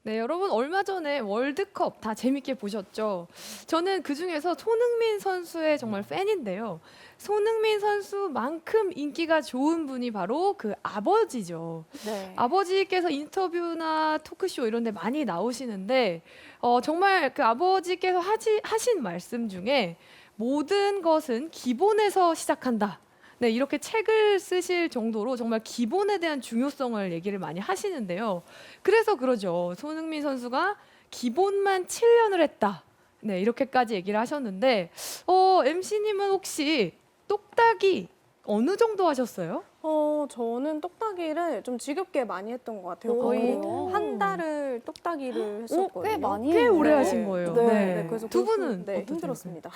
네, 여러분 얼마 전에 월드컵 다 재밌게 보셨죠? 저는 그중에서 손흥민 선수의 정말 팬인데요. 손흥민 선수만큼 인기가 좋은 분이 바로 그 아버지죠. 네. 아버지께서 인터뷰나 토크쇼 이런 데 많이 나오시는데 정말 그 아버지께서 하신 말씀 중에 모든 것은 기본에서 시작한다. 네, 이렇게 책을 쓰실 정도로 정말 기본에 대한 중요성을 얘기를 많이 하시는데요. 그래서 그러죠. 손흥민 선수가 기본만 7년을 했다. 네, 이렇게까지 얘기를 하셨는데, MC님은 혹시 똑딱이 어느 정도 하셨어요? 저는 똑딱이를 좀 지겹게 많이 했던 것 같아요. 오, 거의 그래요? 한 달을 똑딱이를 했었거든요. 꽤 많이 꽤 오래 했네요. 하신 거예요. 네. 그래서 두 골프, 분은 네, 어떠세요? 힘들었습니다.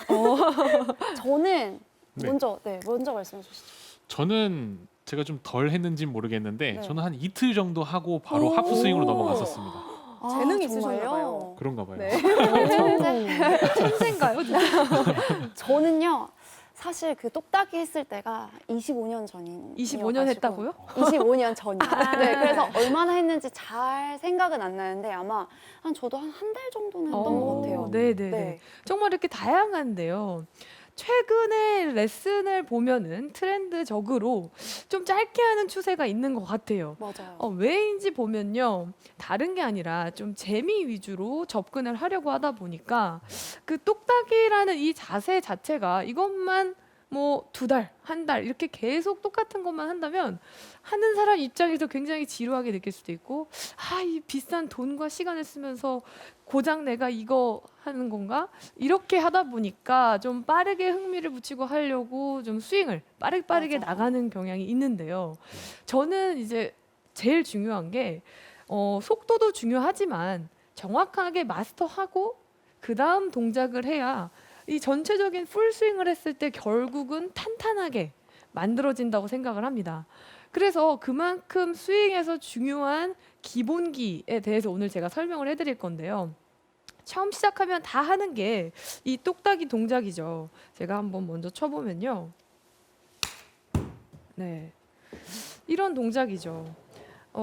저는 네. 먼저 말씀해 주시죠. 저는 제가 좀 덜 했는지 모르겠는데 네. 저는 한 이틀 정도 하고 바로 오. 하프스윙으로 넘어갔었습니다. 재능이 정말요? 있으셨나 봐요. 그런가 봐요. 네. 천재인가요? 진짜? 저는요. 사실 그 똑딱이 했을 때가 25년 전인 25년 했다고요? 25년 전이요. 아. 네, 그래서 얼마나 했는지 잘 생각은 안 나는데 아마 저도 한 달 정도는 했던 것 같아요. 네네네. 네. 정말 이렇게 다양한데요. 최근에 레슨을 보면은 트렌드적으로 좀 짧게 하는 추세가 있는 것 같아요. 맞아요. 왜인지 보면요. 다른 게 아니라 좀 재미 위주로 접근을 하려고 하다 보니까 그 똑딱이라는 이 자세 자체가 이것만 뭐 2달, 1달 이렇게 계속 똑같은 것만 한다면 하는 사람 입장에서 굉장히 지루하게 느낄 수도 있고 이 비싼 돈과 시간을 쓰면서 고작 내가 이거 하는 건가? 이렇게 하다 보니까 좀 빠르게 흥미를 붙이고 하려고 좀 스윙을 빠르게 맞아. 나가는 경향이 있는데요. 저는 이제 제일 중요한 게 속도도 중요하지만 정확하게 마스터하고 그 다음 동작을 해야 이 전체적인 풀스윙을 했을 때 결국은 탄탄하게 만들어진다고 생각을 합니다. 그래서 그만큼 스윙에서 중요한 기본기에 대해서 오늘 제가 설명을 해드릴 건데요. 처음 시작하면 다 하는 게 이 똑딱이 동작이죠. 제가 한번 먼저 쳐보면요. 네, 이런 동작이죠.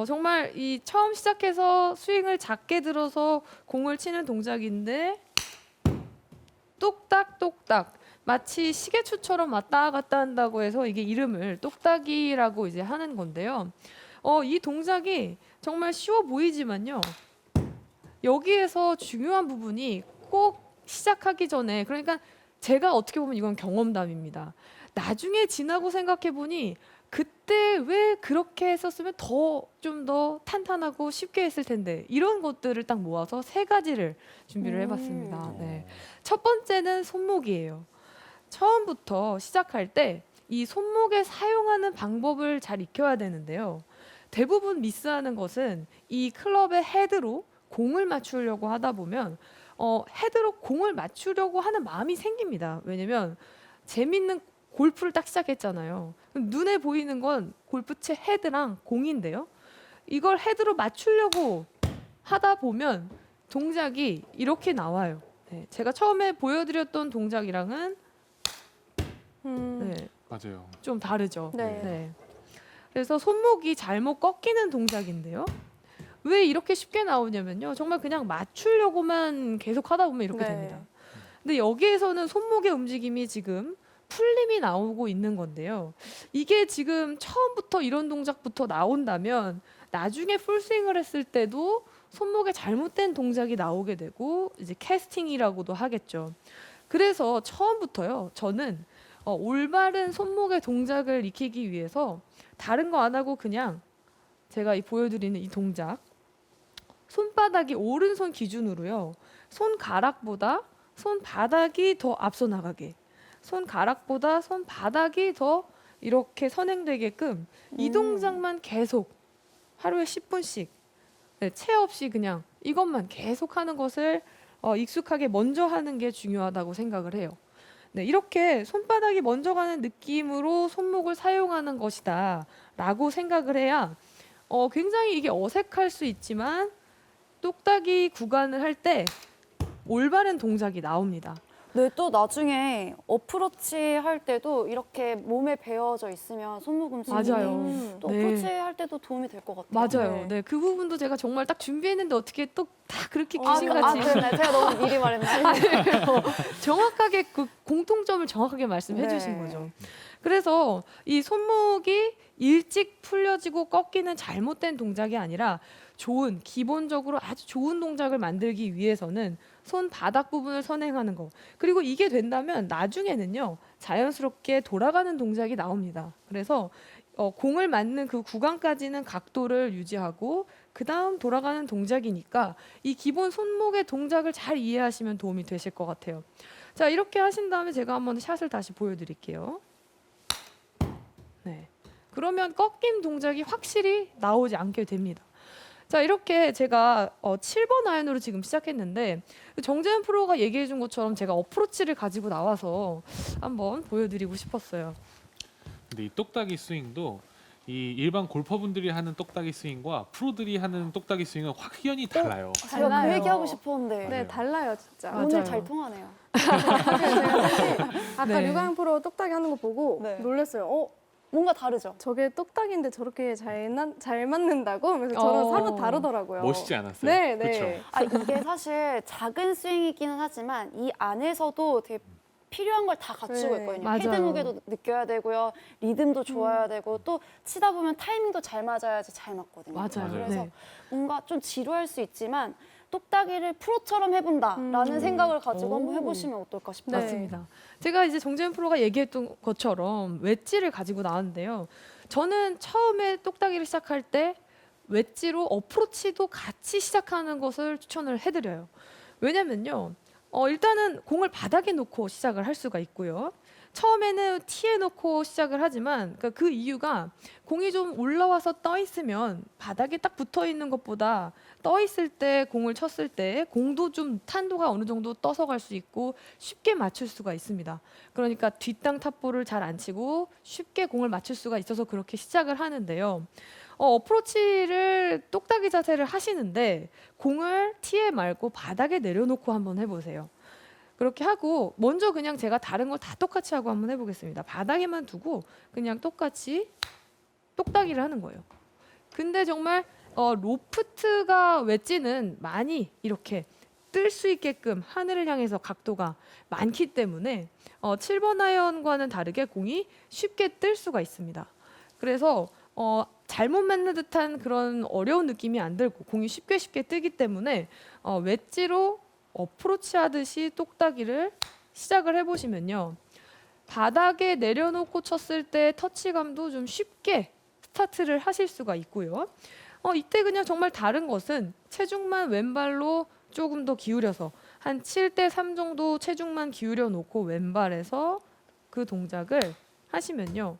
정말 이 처음 시작해서 스윙을 작게 들어서 공을 치는 동작인데 똑딱똑딱 마치 시계추처럼 왔다 갔다 한다고 해서 이게 이름을 똑딱이라고 이제 하는 건데요. 이 동작이 정말 쉬워 보이지만요. 여기에서 중요한 부분이 꼭 시작하기 전에 그러니까 제가 어떻게 보면 이건 경험담입니다. 나중에 지나고 생각해 보니 그때 왜 그렇게 했었으면 좀 더 탄탄하고 쉽게 했을 텐데 이런 것들을 딱 모아서 3가지를 준비를 해봤습니다. 네. 첫 번째는 손목이에요. 처음부터 시작할 때 이 손목에 사용하는 방법을 잘 익혀야 되는데요. 대부분 미스하는 것은 이 클럽의 헤드로 공을 맞추려고 하다 보면 헤드로 공을 맞추려고 하는 마음이 생깁니다. 왜냐면 재밌는 골프를 딱 시작했잖아요. 그럼 눈에 보이는 건 골프채 헤드랑 공인데요. 이걸 헤드로 맞추려고 하다 보면 동작이 이렇게 나와요. 네, 제가 처음에 보여드렸던 동작이랑은 네, 맞아요. 좀 다르죠. 네. 네. 그래서 손목이 잘못 꺾이는 동작인데요. 왜 이렇게 쉽게 나오냐면요. 정말 그냥 맞추려고만 계속 하다 보면 이렇게 네. 됩니다. 근데 여기에서는 손목의 움직임이 지금 풀림이 나오고 있는 건데요. 이게 지금 처음부터 이런 동작부터 나온다면 나중에 풀스윙을 했을 때도 손목에 잘못된 동작이 나오게 되고 이제 캐스팅이라고도 하겠죠. 그래서 처음부터요. 저는 올바른 손목의 동작을 익히기 위해서 다른 거 안 하고 그냥 제가 보여드리는 이 동작 손바닥이 오른손 기준으로요. 손가락보다 손바닥이 더 앞서 나가게 손가락보다 손바닥이 더 이렇게 선행되게끔 이 동작만 계속 하루에 10분씩 채 없이 그냥 이것만 계속 하는 것을 익숙하게 먼저 하는 게 중요하다고 생각을 해요. 네, 이렇게 손바닥이 먼저 가는 느낌으로 손목을 사용하는 것이다 라고 생각을 해야 굉장히 이게 어색할 수 있지만 똑딱이 구간을 할 때 올바른 동작이 나옵니다. 네, 또 나중에 어프로치 할 때도 이렇게 몸에 베어져 있으면 손목움직임이 맞아요. 또 네. 어프로치 할 때도 도움이 될 것 같아요. 맞아요. 네. 네, 그 부분도 제가 정말 딱 준비했는데 어떻게 또 다 그렇게 아, 귀신같이 그랬나요? 제가 너무 미리 말했나요? 정확하게 그 공통점을 정확하게 말씀해 네. 주신 거죠. 그래서 이 손목이 일찍 풀려지고 꺾이는 잘못된 동작이 아니라 좋은, 기본적으로 아주 좋은 동작을 만들기 위해서는 손 바닥 부분을 선행하는 거. 그리고 이게 된다면 나중에는요, 자연스럽게 돌아가는 동작이 나옵니다. 그래서 공을 맞는 그 구간까지는 각도를 유지하고 그 다음 돌아가는 동작이니까 이 기본 손목의 동작을 잘 이해하시면 도움이 되실 것 같아요. 자, 이렇게 하신 다음에 제가 한번 샷을 다시 보여드릴게요. 네. 그러면 꺾임 동작이 확실히 나오지 않게 됩니다. 자, 이렇게 제가 7번 아이언으로 지금 시작했는데 정재현 프로가 얘기해 준 것처럼 제가 어프로치를 가지고 나와서 한번 보여드리고 싶었어요. 근데 이 똑딱이 스윙도 이 일반 골퍼분들이 하는 똑딱이 스윙과 프로들이 하는 똑딱이 스윙은 확연히 달라요. 제가 그 달라요. 얘기하고 싶었는데 네, 달라요, 진짜. 맞아요. 오늘 잘 통하네요. 제가 사실 아까 네. 류가영 프로 똑딱이 하는 거 보고 네. 놀랐어요. 뭔가 다르죠? 저게 똑딱인데 저렇게 잘 맞는다고? 그래서 저랑 사뭇 다르더라고요. 멋있지 않았어요? 네, 네. 그쵸? 아, 이게 사실 작은 스윙이기는 하지만 이 안에서도 되게 필요한 걸 다 갖추고 네. 있거든요. 맞아요. 헤드 무게도 느껴야 되고요. 리듬도 좋아야 되고 또 치다 보면 타이밍도 잘 맞아야지 잘 맞거든요. 맞아요. 그래서 네. 뭔가 좀 지루할 수 있지만 똑딱이를 프로처럼 해본다라는 생각을 가지고 오. 한번 해보시면 어떨까 싶어요. 네. 맞습니다. 제가 이제 정재현 프로가 얘기했던 것처럼 웨지를 가지고 나왔는데요. 저는 처음에 똑딱이를 시작할 때 웨지로 어프로치도 같이 시작하는 것을 추천을 해드려요. 왜냐면요. 일단은 공을 바닥에 놓고 시작을 할 수가 있고요. 처음에는 티에 놓고 시작을 하지만 그 이유가 공이 좀 올라와서 떠 있으면 바닥에 딱 붙어 있는 것보다 떠 있을 때 공을 쳤을 때 공도 좀 탄도가 어느 정도 떠서 갈 수 있고 쉽게 맞출 수가 있습니다. 그러니까 뒷땅 탑볼을 잘 안 치고 쉽게 공을 맞출 수가 있어서 그렇게 시작을 하는데요. 어프로치를 똑딱이 자세를 하시는데 공을 티에 말고 바닥에 내려놓고 한번 해보세요. 그렇게 하고 먼저 그냥 제가 다른 걸 다 똑같이 하고 한번 해보겠습니다. 바닥에만 두고 그냥 똑같이 똑딱이를 하는 거예요. 근데 정말 로프트가 웨지는 많이 이렇게 뜰 수 있게끔 하늘을 향해서 각도가 많기 때문에 7번 아이언과는 다르게 공이 쉽게 뜰 수가 있습니다. 그래서 잘못 맞는 듯한 그런 어려운 느낌이 안 들고 공이 쉽게 뜨기 때문에 웨지로 어프로치 하듯이 똑딱이를 시작을 해보시면요. 바닥에 내려놓고 쳤을 때 터치감도 좀 쉽게 스타트를 하실 수가 있고요. 이때 그냥 정말 다른 것은 체중만 왼발로 조금 더 기울여서 한 7대3 정도 체중만 기울여 놓고 왼발에서 그 동작을 하시면요.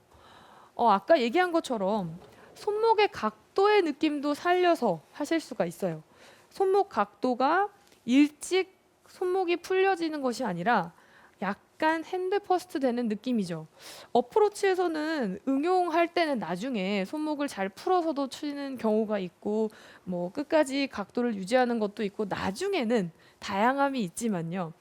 아까 얘기한 것처럼 손목의 각도의 느낌도 살려서 하실 수가 있어요. 손목 각도가 일찍 손목이 풀려지는 것이 아니라 약간 핸드 퍼스트 되는 느낌이죠. 어프로치에서는 응용할 때는 나중에 손목을 잘 풀어서도 치는 경우가 있고 뭐 끝까지 각도를 유지하는 것도 있고 나중에는 다양함이 있지만요.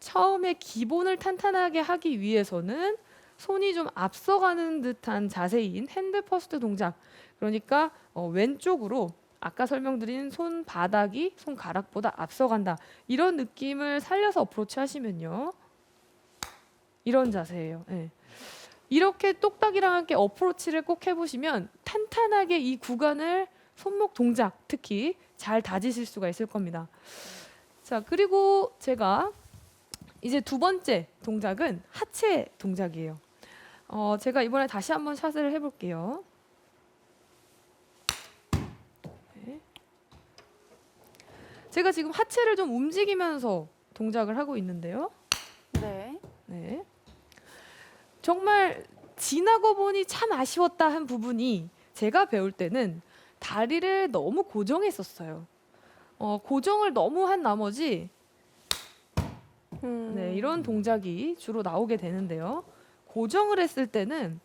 처음에 기본을 탄탄하게 하기 위해서는 손이 좀 앞서가는 듯한 자세인 핸드 퍼스트 동작. 그러니까 왼쪽으로 아까 설명드린 손 바닥이 손가락보다 앞서간다. 이런 느낌을 살려서 어프로치 하시면요. 이런 자세예요. 네. 이렇게 똑딱이랑 함께 어프로치를 꼭 해보시면 탄탄하게 이 구간을 손목 동작 특히 잘 다지실 수가 있을 겁니다. 자, 그리고 제가 이제 두 번째 동작은 하체 동작이에요. 제가 이번에 다시 한번 샷을 해볼게요. 네. 제가 지금 하체를 좀 움직이면서 동작을 하고 있는데요. 네. 네. 정말 지나고 보니 참 아쉬웠다 한 부분이 제가 배울 때는 다리를 너무 고정했었어요. 고정을 너무 한 나머지 네, 이런 동작이 주로 나오게 되는데요. 고정을 했을 때는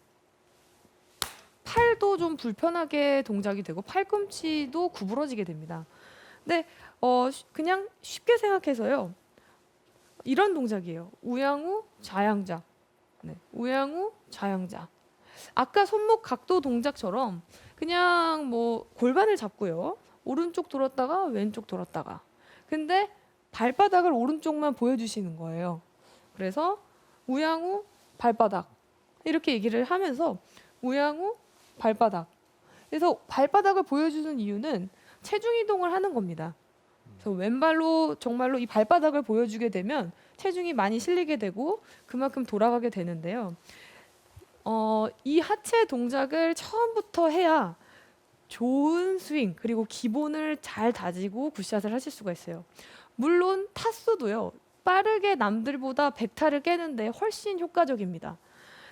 팔도 좀 불편하게 동작이 되고 팔꿈치도 구부러지게 됩니다. 근데 그냥 쉽게 생각해서요. 이런 동작이에요. 우양우 좌양자. 네, 우양우 좌양자. 아까 손목 각도 동작처럼 그냥 뭐 골반을 잡고요. 오른쪽 돌았다가 왼쪽 돌았다가. 근데 발바닥을 오른쪽만 보여주시는 거예요. 그래서 우양우 발바닥 이렇게 얘기를 하면서 우양우 발바닥. 그래서 발바닥을 보여주는 이유는 체중 이동을 하는 겁니다. 그래서 왼발로 정말로 이 발바닥을 보여주게 되면 체중이 많이 실리게 되고 그만큼 돌아가게 되는데요. 이 하체 동작을 처음부터 해야 좋은 스윙 그리고 기본을 잘 다지고 굿샷을 하실 수가 있어요. 물론 타수도요. 빠르게 남들보다 100타를 깨는데 훨씬 효과적입니다.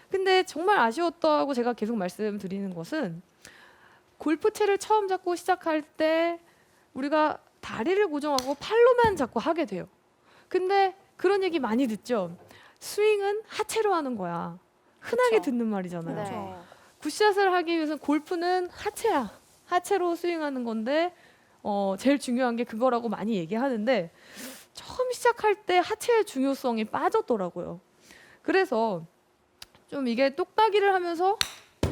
근데 정말 아쉬웠다고 제가 계속 말씀드리는 것은 골프채를 처음 잡고 시작할 때 우리가 다리를 고정하고 팔로만 잡고 하게 돼요. 근데 그런 얘기 많이 듣죠. 스윙은 하체로 하는 거야. 흔하게 그쵸. 듣는 말이잖아요. 네. 그렇죠. 굿샷을 하기 위해서는 골프는 하체야. 하체로 스윙하는 건데 제일 중요한 게 그거라고 많이 얘기하는데 처음 시작할 때 하체의 중요성이 빠졌더라고요. 그래서 좀 이게 똑딱이를 하면서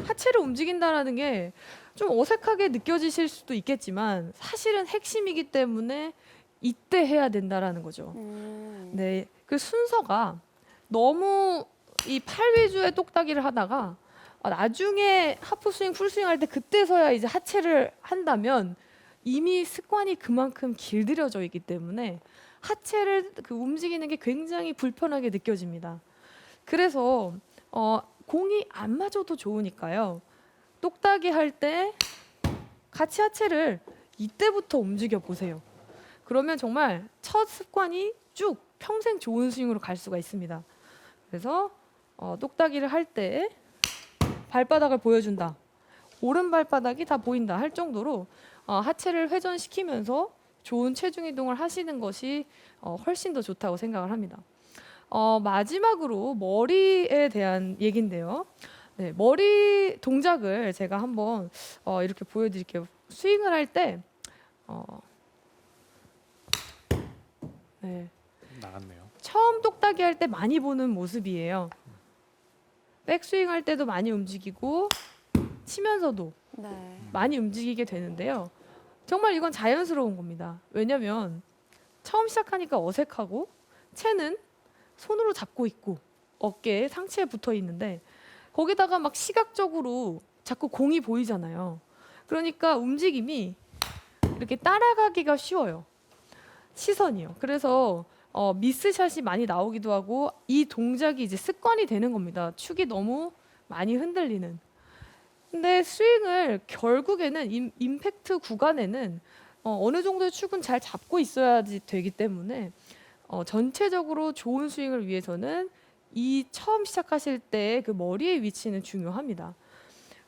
하체를 움직인다라는 게 좀 어색하게 느껴지실 수도 있겠지만 사실은 핵심이기 때문에 이때 해야 된다라는 거죠. 네, 그 순서가 너무 이 팔 위주의 똑딱이를 하다가 나중에 하프 스윙, 풀 스윙 할 때 그때서야 이제 하체를 한다면 이미 습관이 그만큼 길들여져 있기 때문에 하체를 그 움직이는 게 굉장히 불편하게 느껴집니다. 그래서 공이 안 맞아도 좋으니까요. 똑딱이 할 때 같이 하체를 이때부터 움직여 보세요. 그러면 정말 첫 습관이 쭉 평생 좋은 스윙으로 갈 수가 있습니다. 그래서 똑딱이를 할 때 발바닥을 보여준다. 오른 발바닥이 다 보인다 할 정도로 하체를 회전시키면서 좋은 체중 이동을 하시는 것이 훨씬 더 좋다고 생각을 합니다. 마지막으로 머리에 대한 얘기인데요. 네, 머리 동작을 제가 한번 이렇게 보여드릴게요. 스윙을 할 때 네, 나갔네요. 처음 똑딱이 할 때 많이 보는 모습이에요. 백스윙 할 때도 많이 움직이고 치면서도 네. 많이 움직이게 되는데요. 정말 이건 자연스러운 겁니다. 왜냐면 처음 시작하니까 어색하고 채는 손으로 잡고 있고 어깨에 상체에 붙어 있는데 거기다가 막 시각적으로 자꾸 공이 보이잖아요. 그러니까 움직임이 이렇게 따라가기가 쉬워요. 시선이요. 그래서 미스샷이 많이 나오기도 하고 이 동작이 이제 습관이 되는 겁니다. 축이 너무 많이 흔들리는. 근데 스윙을 결국에는 임팩트 구간에는 어느 정도의 축은 잘 잡고 있어야지 되기 때문에 전체적으로 좋은 스윙을 위해서는 이 처음 시작하실 때 그 머리의 위치는 중요합니다.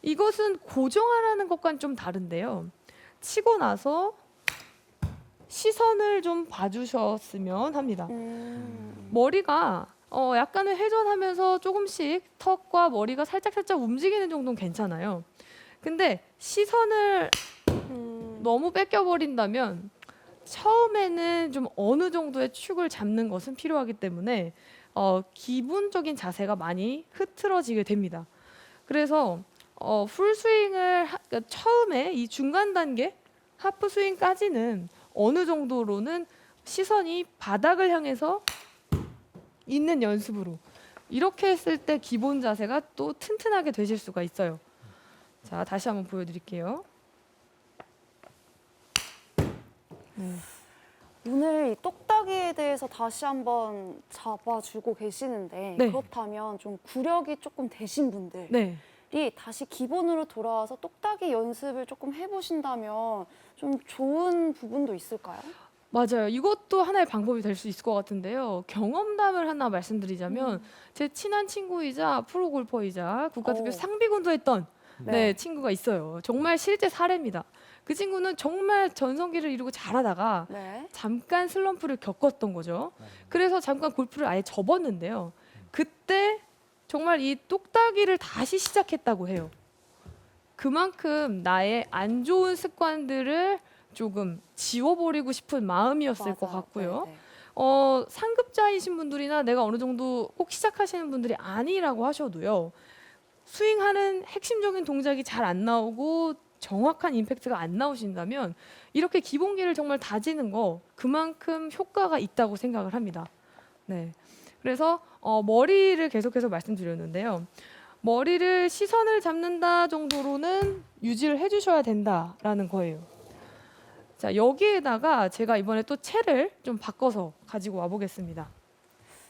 이것은 고정하라는 것과는 좀 다른데요. 치고 나서 시선을 좀 봐주셨으면 합니다. 머리가 약간은 회전하면서 조금씩 턱과 머리가 살짝 움직이는 정도는 괜찮아요. 근데 시선을 너무 뺏겨버린다면 처음에는 좀 어느 정도의 축을 잡는 것은 필요하기 때문에 기본적인 자세가 많이 흐트러지게 됩니다. 그래서 풀스윙을 그러니까 처음에 이 중간 단계 하프 스윙까지는 어느 정도로는 시선이 바닥을 향해서 있는 연습으로 이렇게 했을 때 기본 자세가 또 튼튼하게 되실 수가 있어요. 자, 다시 한번 보여드릴게요. 오늘 이 똑딱이에 대해서 다시 한번 잡아주고 계시는데 네. 그렇다면 좀 구력이 조금 되신 분들이 네. 다시 기본으로 돌아와서 똑딱이 연습을 조금 해보신다면 좀 좋은 부분도 있을까요? 맞아요. 이것도 하나의 방법이 될 수 있을 것 같은데요. 경험담을 하나 말씀드리자면 제 친한 친구이자 프로 골퍼이자 국가대표 오. 상비군도 했던 네. 친구가 있어요. 정말 실제 사례입니다. 그 친구는 정말 전성기를 이루고 잘하다가 네. 잠깐 슬럼프를 겪었던 거죠. 그래서 잠깐 골프를 아예 접었는데요. 그때 정말 이 똑딱이를 다시 시작했다고 해요. 그만큼 나의 안 좋은 습관들을 조금 지워버리고 싶은 마음이었을 것 맞아요. 같고요. 네, 네. 상급자이신 분들이나 내가 어느 정도 꼭 시작하시는 분들이 아니라고 하셔도요. 스윙하는 핵심적인 동작이 잘 안 나오고 정확한 임팩트가 안 나오신다면 이렇게 기본기를 정말 다지는 거 그만큼 효과가 있다고 생각을 합니다. 네. 그래서 머리를 계속해서 말씀드렸는데요. 머리를 시선을 잡는다 정도로는 유지를 해주셔야 된다라는 거예요. 자, 여기에다가 제가 이번에 또 채를 좀 바꿔서 가지고 와보겠습니다.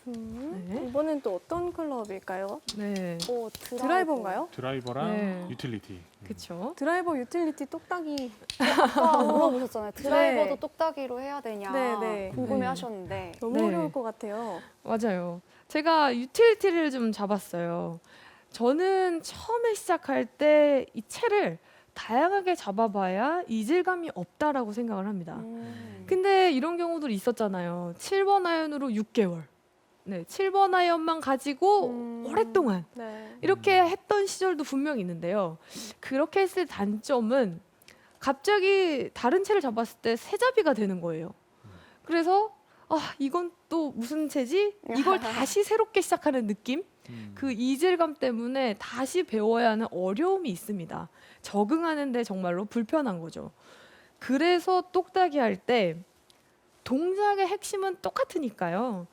네. 이번엔 또 어떤 클럽일까요? 네, 오, 드라이버인가요? 드라이버랑 네. 유틸리티. 그렇죠. 드라이버 유틸리티 똑딱이. 아까 물어보셨잖아요. 드라이버도 네. 똑딱이로 해야 되냐 네, 네. 궁금해하셨는데 너무 네. 어려울 것 같아요. 맞아요. 제가 유틸리티를 좀 잡았어요. 저는 처음에 시작할 때 이 채를 다양하게 잡아봐야 이질감이 없다라고 생각을 합니다. 근데 이런 경우들이 있었잖아요. 7번 아이언으로 6개월. 네, 7번 아이언만 가지고 오랫동안 네. 이렇게 했던 시절도 분명히 있는데요. 그렇게 했을 단점은 갑자기 다른 채를 잡았을 때 새잡이가 되는 거예요. 그래서 이건 또 무슨 채지? 이걸 다시 새롭게 시작하는 느낌? 그 이질감 때문에 다시 배워야 하는 어려움이 있습니다. 적응하는데 정말로 불편한 거죠. 그래서 똑딱이 할 때 동작의 핵심은 똑같으니까요.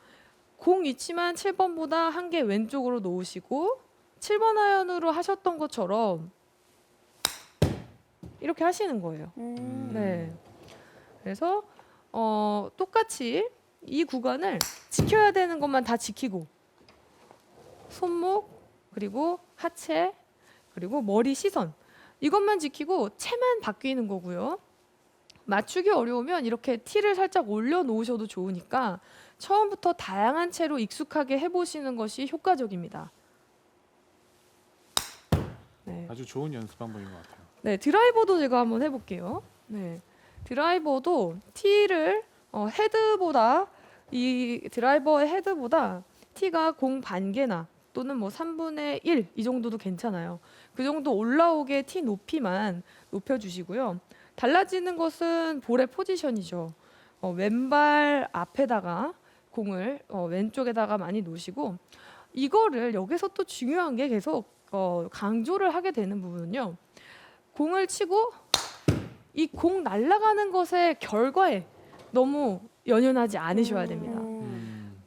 공 위치만 7번보다 한 개 왼쪽으로 놓으시고 7번 아이언으로 하셨던 것처럼 이렇게 하시는 거예요. 네. 그래서 똑같이 이 구간을 지켜야 되는 것만 다 지키고 손목 그리고 하체 그리고 머리 시선 이것만 지키고 채만 바뀌는 거고요. 맞추기 어려우면 이렇게 티를 살짝 올려 놓으셔도 좋으니까 처음부터 다양한 채로 익숙하게 해보시는 것이 효과적입니다. 네. 아주 좋은 연습 방법인 것 같아요. 네, 드라이버도 제가 한번 해볼게요. 네, 드라이버도 티를 헤드보다 이 드라이버의 헤드보다 티가 공 반개나 또는 뭐 3분의 1 이 정도도 괜찮아요. 그 정도 올라오게 티 높이만 높여주시고요. 달라지는 것은 볼의 포지션이죠. 왼발 앞에다가 공을 왼쪽에다가 많이 놓으시고 이거를 여기서 또 중요한 게 계속 강조를 하게 되는 부분은요. 공을 치고 이 공 날아가는 것의 결과에 너무 연연하지 않으셔야 됩니다.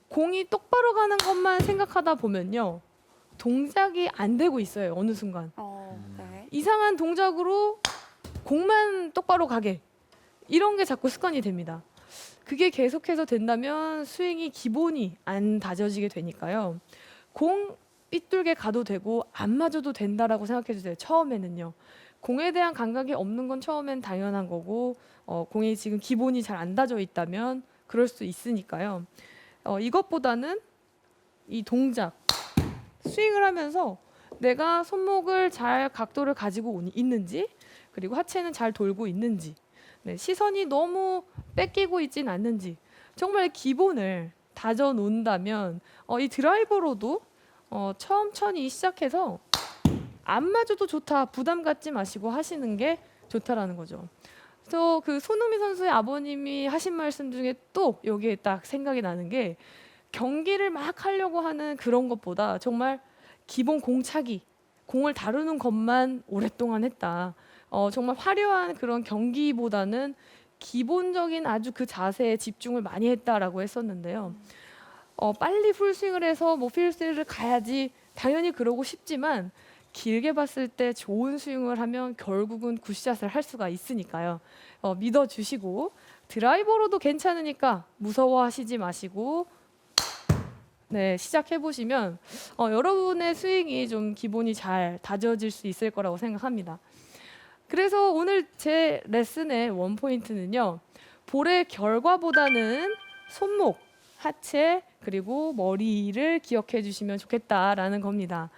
공이 똑바로 가는 것만 생각하다 보면요. 동작이 안 되고 있어요. 어느 순간. 네. 이상한 동작으로 공만 똑바로 가게. 이런 게 자꾸 습관이 됩니다. 그게 계속해서 된다면 스윙이 기본이 안 다져지게 되니까요. 공 삐뚤게 가도 되고 안 맞아도 된다라고 생각해 주세요. 처음에는요. 공에 대한 감각이 없는 건 처음엔 당연한 거고 공이 지금 기본이 잘 안 다져 있다면 그럴 수 있으니까요. 이것보다는 이 동작 스윙을 하면서 내가 손목을 잘 각도를 가지고 있는지 그리고 하체는 잘 돌고 있는지 네, 시선이 너무 뺏기고 있진 않는지 정말 기본을 다져 놓는다면 이 드라이버로도 천천히 시작해서 안 맞아도 좋다 부담 갖지 마시고 하시는 게 좋다라는 거죠. 그래서 그 손흥민 선수의 아버님이 하신 말씀 중에 또 여기에 딱 생각이 나는 게 경기를 막 하려고 하는 그런 것보다 정말 기본 공차기, 공을 다루는 것만 오랫동안 했다. 정말 화려한 그런 경기보다는 기본적인 아주 그 자세에 집중을 많이 했다라고 했었는데요. 빨리 풀스윙을 해서 뭐 필스를 가야지 당연히 그러고 싶지만 길게 봤을 때 좋은 스윙을 하면 결국은 굿샷을 할 수가 있으니까요. 믿어주시고 드라이버로도 괜찮으니까 무서워하시지 마시고 네, 시작해보시면 여러분의 스윙이 좀 기본이 잘 다져질 수 있을 거라고 생각합니다. 그래서 오늘 제 레슨의 원포인트는요. 볼의 결과보다는 손목, 하체, 그리고 머리를 기억해 주시면 좋겠다라는 겁니다.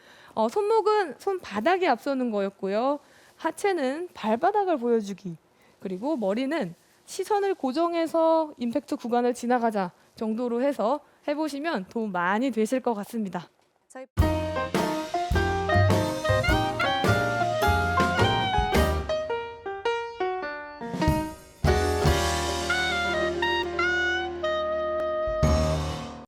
손목은 손바닥에 앞서는 거였고요. 하체는 발바닥을 보여주기. 그리고 머리는 시선을 고정해서 임팩트 구간을 지나가자 정도로 해서 해보시면 도움 많이 되실 것 같습니다. 저희